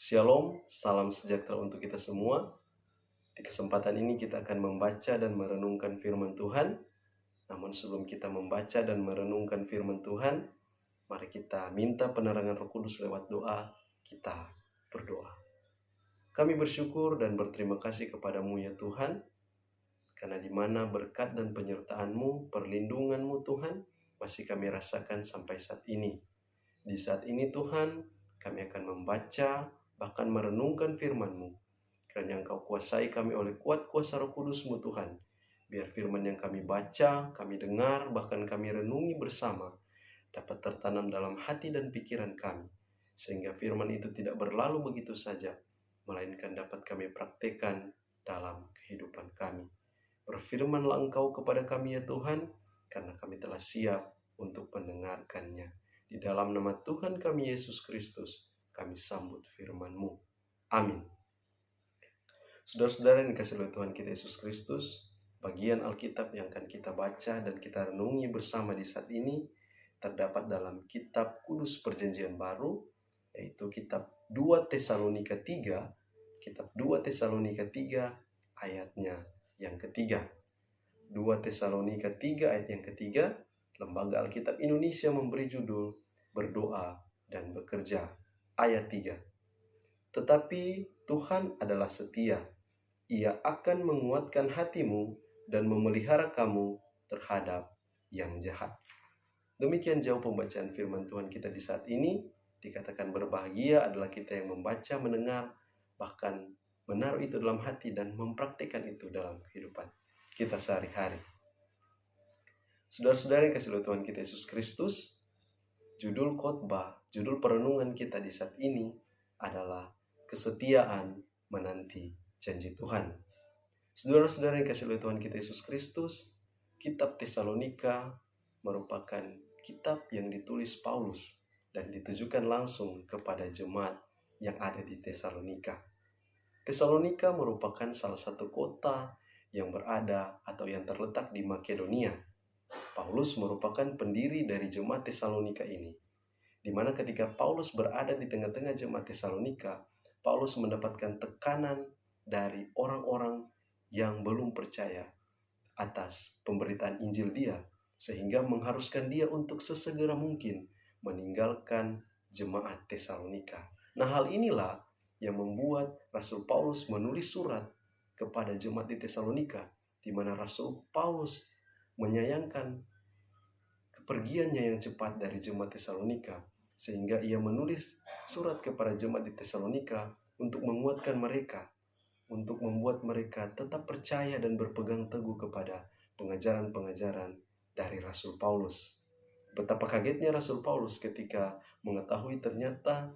Shalom, salam sejahtera untuk kita semua. Di kesempatan ini kita akan membaca dan merenungkan firman Tuhan. Namun sebelum kita membaca dan merenungkan firman Tuhan, mari kita minta penerangan Roh Kudus lewat doa. Kita berdoa. Kami bersyukur dan berterima kasih kepadamu ya Tuhan, karena di mana berkat dan penyertaan-Mu, perlindungan-Mu Tuhan, masih kami rasakan sampai saat ini. Di saat ini Tuhan, kami akan membaca, bahkan merenungkan firman-Mu. Kiranya Engkau kuasai kami oleh kuat kuasa Roh Kudus-Mu Tuhan. Biar firman yang kami baca, kami dengar, bahkan kami renungi bersama, dapat tertanam dalam hati dan pikiran kami. Sehingga firman itu tidak berlalu begitu saja, melainkan dapat kami praktekkan dalam kehidupan kami. Berfirmanlah Engkau kepada kami ya Tuhan, karena kami telah siap untuk mendengarkannya. Di dalam nama Tuhan kami Yesus Kristus, kami sambut firman-Mu. Amin. Saudara-saudara yang dikasihi oleh Tuhan kita Yesus Kristus, bagian Alkitab yang akan kita baca dan kita renungi bersama di saat ini terdapat dalam kitab Kudus Perjanjian Baru, yaitu kitab 2 Tesalonika 3, kitab 2 Tesalonika 3 ayatnya yang ketiga. 2 Tesalonika 3 ayat yang ketiga, Lembaga Alkitab Indonesia memberi judul Berdoa dan Bekerja. Ayat 3. Tetapi Tuhan adalah setia. Ia akan menguatkan hatimu dan memelihara kamu terhadap yang jahat. Demikian jauh pembacaan firman Tuhan kita di saat ini. Dikatakan berbahagia adalah kita yang membaca, mendengar, bahkan menaruh itu dalam hati dan mempraktikkan itu dalam kehidupan kita sehari-hari. Saudara-saudara yang kasih oleh Tuhan kita Yesus Kristus, judul khotbah, judul perenungan kita di saat ini adalah kesetiaan menanti janji Tuhan. Saudara-saudara yang kasih oleh Tuhan kita Yesus Kristus, kitab Tesalonika merupakan kitab yang ditulis Paulus dan ditujukan langsung kepada jemaat yang ada di Tesalonika. Tesalonika merupakan salah satu kota yang berada atau yang terletak di Makedonia. Paulus merupakan pendiri dari jemaat Tesalonika ini, di mana ketika Paulus berada di tengah-tengah jemaat Tesalonika, Paulus mendapatkan tekanan dari orang-orang yang belum percaya atas pemberitaan Injil dia, sehingga mengharuskan dia untuk sesegera mungkin meninggalkan jemaat Tesalonika. Nah, hal inilah yang membuat Rasul Paulus menulis surat kepada jemaat di Tesalonika, di mana Rasul Paulus menyayangkan kepergiannya yang cepat dari jemaat Tesalonika, sehingga ia menulis surat kepada jemaat di Tesalonika untuk menguatkan mereka, untuk membuat mereka tetap percaya dan berpegang teguh kepada pengajaran-pengajaran dari Rasul Paulus. Betapa kagetnya Rasul Paulus ketika mengetahui ternyata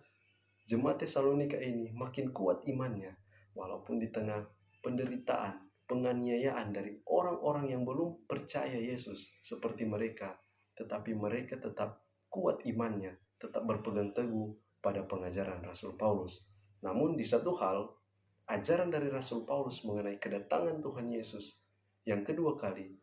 jemaat Tesalonika ini makin kuat imannya, walaupun di tengah penderitaan, penganiayaan dari orang-orang yang belum percaya Yesus seperti mereka, tetapi mereka tetap kuat imannya, tetap berpegang teguh pada pengajaran Rasul Paulus. Namun di satu hal, ajaran dari Rasul Paulus mengenai kedatangan Tuhan Yesus yang kedua kali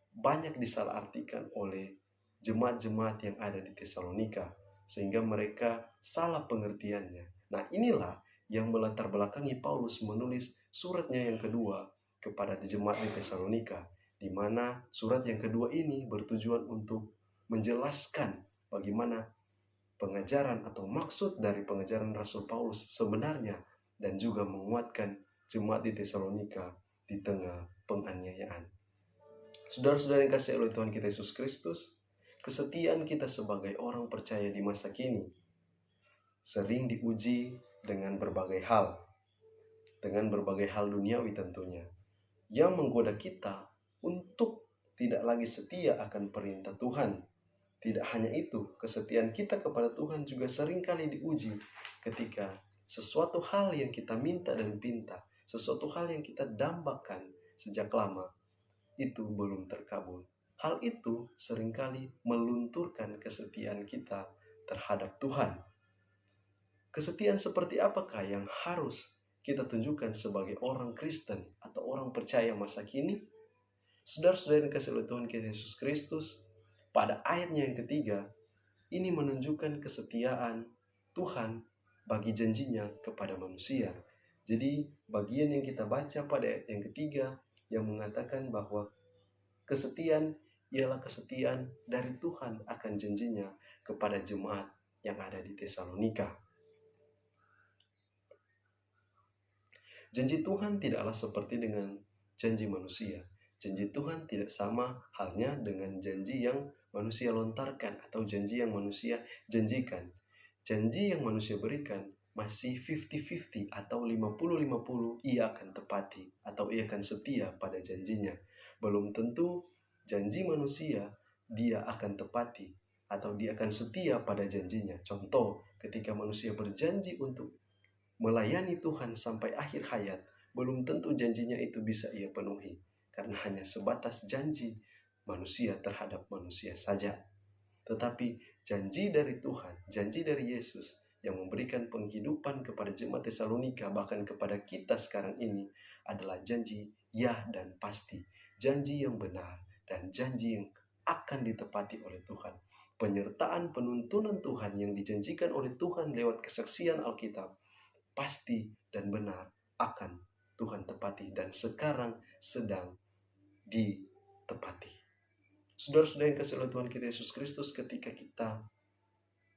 banyak disalahartikan oleh jemaat-jemaat yang ada di Tesalonika, sehingga mereka salah pengertiannya. Nah, inilah yang melatar belakangi Paulus menulis suratnya yang kedua kepada jemaat di Tesalonika, di mana surat yang kedua ini bertujuan untuk menjelaskan bagaimana pengajaran atau maksud dari pengajaran Rasul Paulus sebenarnya, dan juga menguatkan jemaat di Tesalonika di tengah penganiayaan. Saudara-saudara yang kasih oleh Tuhan kita Yesus Kristus, kesetiaan kita sebagai orang percaya di masa kini sering diuji dengan berbagai hal duniawi tentunya, yang menggoda kita untuk tidak lagi setia akan perintah Tuhan. Tidak hanya itu, kesetiaan kita kepada Tuhan juga seringkali diuji ketika sesuatu hal yang kita minta dan pinta, sesuatu hal yang kita dambakan sejak lama, itu belum terkabul. Hal itu seringkali melunturkan kesetiaan kita terhadap Tuhan. Kesetiaan seperti apakah yang harus kita tunjukkan sebagai orang Kristen atau orang percaya masa kini? Saudara-saudara yang kasih oleh Tuhan kita Yesus Kristus, pada ayatnya yang ketiga, ini menunjukkan kesetiaan Tuhan bagi janjinya kepada manusia. Jadi bagian yang kita baca pada ayat yang ketiga yang mengatakan bahwa kesetiaan ialah kesetiaan dari Tuhan akan janjinya kepada jemaat yang ada di Tesalonika. Janji Tuhan tidaklah seperti dengan janji manusia. Janji Tuhan tidak sama halnya dengan janji yang manusia lontarkan atau janji yang manusia janjikan. Janji yang manusia berikan masih 50-50 atau 50-50 ia akan tepati atau ia akan setia pada janjinya. Belum tentu janji manusia dia akan tepati atau dia akan setia pada janjinya. Contoh, ketika manusia berjanji untuk melayani Tuhan sampai akhir hayat, belum tentu janjinya itu bisa ia penuhi, karena hanya sebatas janji manusia terhadap manusia saja. Tetapi janji dari Tuhan, janji dari Yesus yang memberikan penghidupan kepada jemaat Tesalonika, bahkan kepada kita sekarang ini, adalah janji ya dan pasti, janji yang benar, dan janji yang akan ditepati oleh Tuhan. Penyertaan penuntunan Tuhan yang dijanjikan oleh Tuhan lewat kesaksian Alkitab pasti dan benar akan Tuhan tepati dan sekarang sedang ditepati. Saudara-saudara yang kasih oleh Tuhan kita Yesus Kristus, ketika kita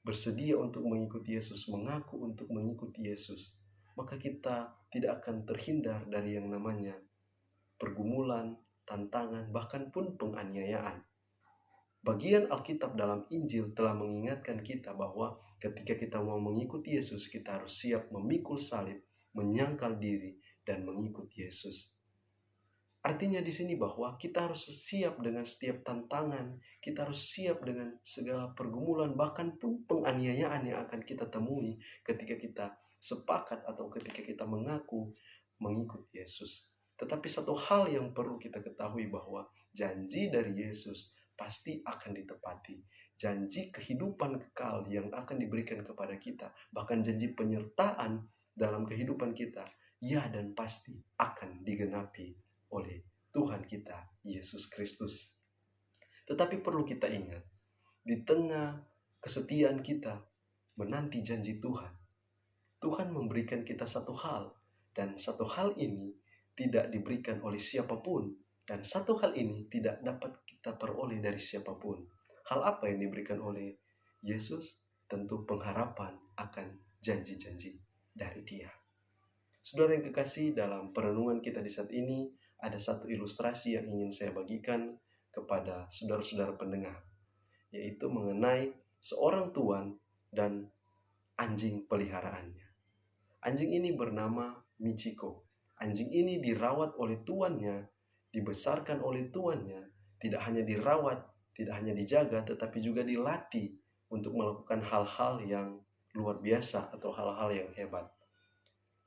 bersedia untuk mengikuti Yesus, mengaku untuk mengikuti Yesus, maka kita tidak akan terhindar dari yang namanya pergumulan, tantangan, bahkan pun penganiayaan. Bagian Alkitab dalam Injil telah mengingatkan kita bahwa ketika kita mau mengikuti Yesus, kita harus siap memikul salib, menyangkal diri, dan mengikuti Yesus. Artinya di sini bahwa kita harus siap dengan setiap tantangan, kita harus siap dengan segala pergumulan, bahkan pun penganiayaan yang akan kita temui ketika kita sepakat atau ketika kita mengaku mengikuti Yesus. Tetapi satu hal yang perlu kita ketahui bahwa janji dari Yesus pasti akan ditepati. Janji kehidupan kekal yang akan diberikan kepada kita, bahkan janji penyertaan dalam kehidupan kita, ya dan pasti akan digenapi oleh Tuhan kita, Yesus Kristus. Tetapi perlu kita ingat, di tengah kesetiaan kita menanti janji Tuhan, Tuhan memberikan kita satu hal, dan satu hal ini tidak diberikan oleh siapapun, dan satu hal ini tidak dapat kita peroleh dari siapapun. Hal apa yang diberikan oleh Yesus? Tentu pengharapan akan janji-janji dari Dia. Saudara yang kekasih, dalam perenungan kita di saat ini, ada satu ilustrasi yang ingin saya bagikan kepada saudara-saudara pendengar, yaitu mengenai seorang tuan dan anjing peliharaannya. Anjing ini bernama Michiko. Anjing ini dirawat oleh tuannya, dibesarkan oleh tuannya, tidak hanya dirawat, tidak hanya dijaga, tetapi juga dilatih untuk melakukan hal-hal yang luar biasa atau hal-hal yang hebat.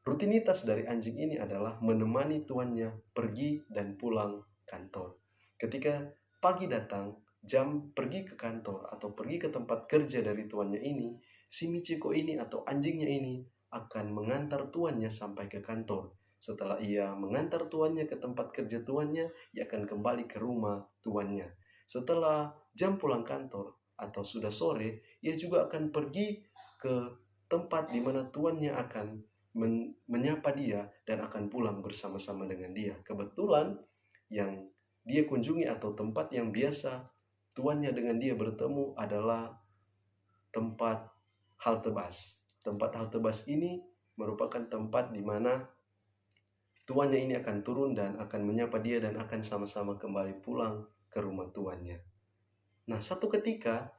Rutinitas dari anjing ini adalah menemani tuannya pergi dan pulang kantor. Ketika pagi datang, jam pergi ke kantor atau pergi ke tempat kerja dari tuannya ini, si Michiko ini atau anjingnya ini akan mengantar tuannya sampai ke kantor. Setelah ia mengantar tuannya ke tempat kerja tuannya, ia akan kembali ke rumah tuannya. Setelah jam pulang kantor atau sudah sore, ia juga akan pergi ke tempat di mana tuannya akan menyapa dia dan akan pulang bersama-sama dengan dia. Kebetulan yang dia kunjungi atau tempat yang biasa tuannya dengan dia bertemu adalah tempat halte bus. Tempat halte bus ini merupakan tempat di mana tuannya ini akan turun dan akan menyapa dia dan akan sama-sama kembali pulang ke rumah tuannya. Nah, satu ketika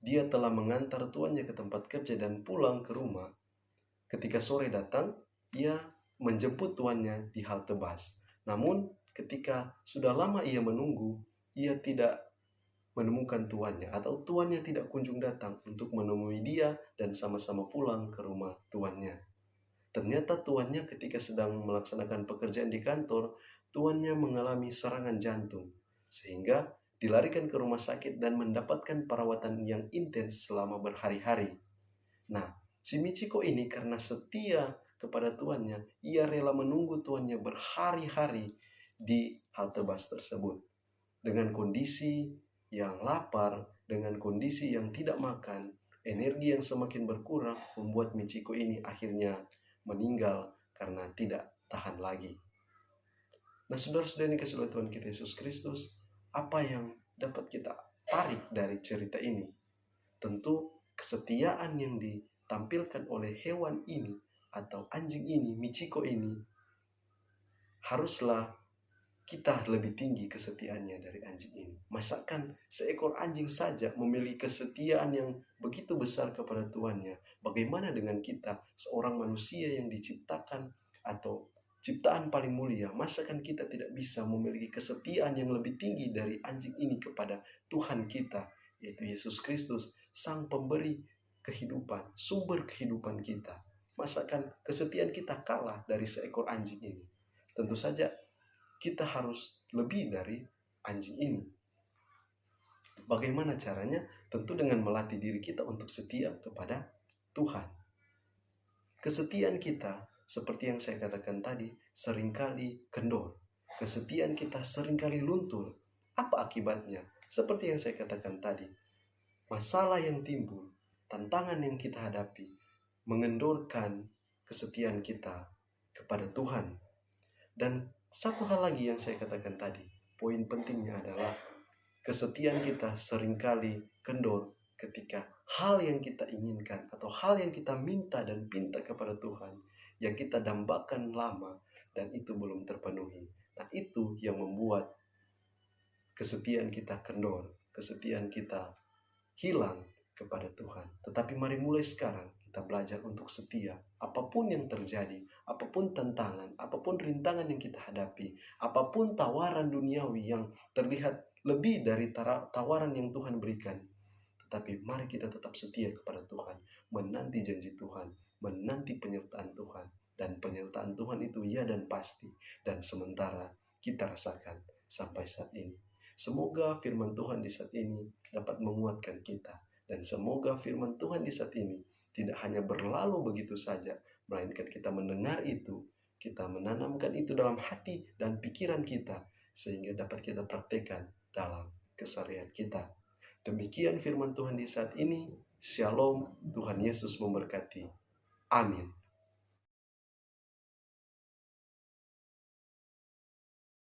dia telah mengantar tuannya ke tempat kerja dan pulang ke rumah, ketika sore datang, ia menjemput tuannya di halte bus. Namun, ketika sudah lama ia menunggu, ia tidak menemukan tuannya atau tuannya tidak kunjung datang untuk menemui dia dan sama-sama pulang ke rumah tuannya. Ternyata tuannya ketika sedang melaksanakan pekerjaan di kantor, tuannya mengalami serangan jantung, sehingga dilarikan ke rumah sakit dan mendapatkan perawatan yang intens selama berhari-hari. Nah, si Michiko ini karena setia kepada tuannya, ia rela menunggu tuannya berhari-hari di halte bus tersebut. Dengan kondisi yang lapar, dengan kondisi yang tidak makan, energi yang semakin berkurang membuat Michiko ini akhirnya meninggal karena tidak tahan lagi. Nah, saudara-saudara yang dikasihi oleh Tuhan kita Yesus Kristus, apa yang dapat kita tarik dari cerita ini? Tentu kesetiaan yang ditampilkan oleh hewan ini atau anjing ini, Michiko ini, haruslah kita lebih tinggi kesetiaannya dari anjing ini. Masakan seekor anjing saja memiliki kesetiaan yang begitu besar kepada tuannya. Bagaimana dengan kita, seorang manusia yang diciptakan atau ciptaan paling mulia? Masakan kita tidak bisa memiliki kesetiaan yang lebih tinggi dari anjing ini kepada Tuhan kita, yaitu Yesus Kristus, Sang Pemberi kehidupan, sumber kehidupan kita. Masakan kesetiaan kita kalah dari seekor anjing ini? Tentu saja kita harus lebih dari anjing ini. Bagaimana caranya? Tentu dengan melatih diri kita untuk setia kepada Tuhan. Kesetiaan kita, seperti yang saya katakan tadi, seringkali kendor. Kesetiaan kita seringkali luntur. Apa akibatnya? Seperti yang saya katakan tadi, masalah yang timbul, tantangan yang kita hadapi, mengendorkan kesetiaan kita kepada Tuhan. Dan satu hal lagi yang saya katakan tadi, poin pentingnya adalah kesetiaan kita seringkali kendor ketika hal yang kita inginkan atau hal yang kita minta dan pinta kepada Tuhan yang kita dambakan lama dan itu belum terpenuhi. Nah, itu yang membuat kesetiaan kita kendor, kesetiaan kita hilang kepada Tuhan. Tetapi mari mulai sekarang kita belajar untuk setia. Apapun yang terjadi, apapun tantangan, apapun rintangan yang kita hadapi, apapun tawaran duniawi yang terlihat lebih dari tawaran yang Tuhan berikan, tetapi mari kita tetap setia kepada Tuhan, menanti janji Tuhan, menanti penyertaan Tuhan. Dan penyertaan Tuhan itu ya dan pasti, dan sementara kita rasakan sampai saat ini. Semoga firman Tuhan di saat ini dapat menguatkan kita. Dan semoga firman Tuhan di saat ini tidak hanya berlalu begitu saja, melainkan kita mendengar itu, kita menanamkan itu dalam hati dan pikiran kita, sehingga dapat kita praktekkan dalam keseharian kita. Demikian firman Tuhan di saat ini. Shalom, Tuhan Yesus memberkati. Amin.